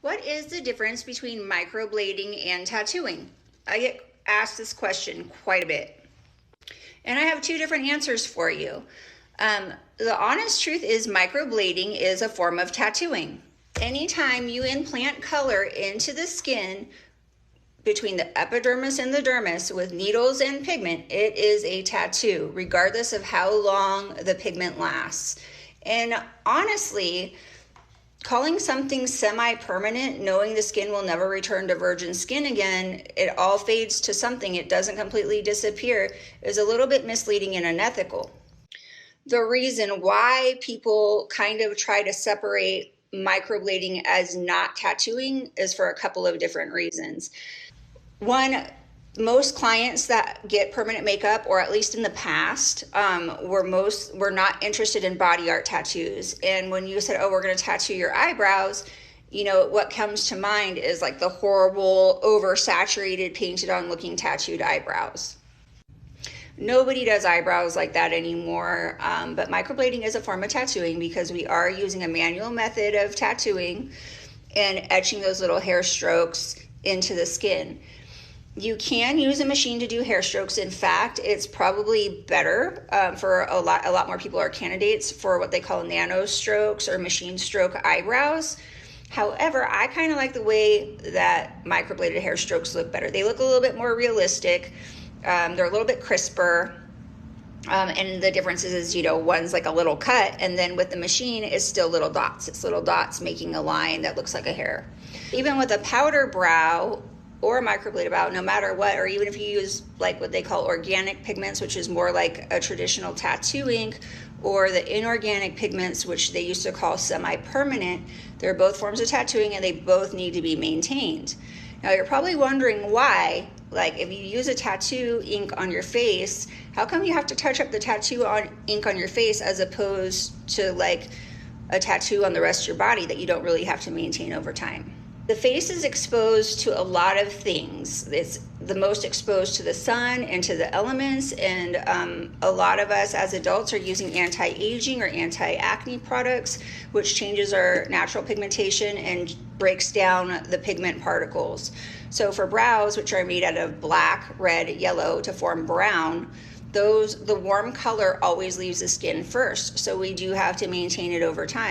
What is the difference between microblading and tattooing? I get asked this question quite a bit. And I have two different answers for you. The honest truth is microblading is a form of tattooing. Anytime you implant color into the skin between the epidermis and the dermis with needles and pigment, it is a tattoo, regardless of how long the pigment lasts. And honestly, calling something semi-permanent, knowing the skin will never return to virgin skin again, it all fades to something, it doesn't completely disappear, is a little bit misleading and unethical. The reason why people kind of try to separate microblading as not tattooing is for a couple of different reasons. One, most clients that get permanent makeup, or at least in the past, were not interested in body art tattoos. And when you said, oh, we're going to tattoo your eyebrows, you know, what comes to mind is like the horrible, oversaturated, painted on looking tattooed eyebrows. Nobody does eyebrows like that anymore, but microblading is a form of tattooing because we are using a manual method of tattooing and etching those little hair strokes into the skin. You can use a machine to do hair strokes. In fact, it's probably better for a lot more people are candidates for what they call nano strokes or machine stroke eyebrows. However, I kind of like the way that microbladed hair strokes look better. They look a little bit more realistic. They're a little bit crisper. And the difference is, you know, one's like a little cut, and then with the machine, it's still little dots. It's little dots making a line that looks like a hair. Even with a powder brow, or a microbladed brow, no matter what, or even if you use like what they call organic pigments, which is more like a traditional tattoo ink, or the inorganic pigments, which they used to call semi-permanent, they're both forms of tattooing and they both need to be maintained. Now you're probably wondering why, like if you use a tattoo ink on your face, how come you have to touch up the tattoo ink on your face as opposed to like a tattoo on the rest of your body that you don't really have to maintain over time? The face is exposed to a lot of things. It's the most exposed to the sun and to the elements, and a lot of us as adults are using anti-aging or anti-acne products, which changes our natural pigmentation and breaks down the pigment particles. So for brows, which are made out of black, red, yellow to form brown, the warm color always leaves the skin first, so we do have to maintain it over time.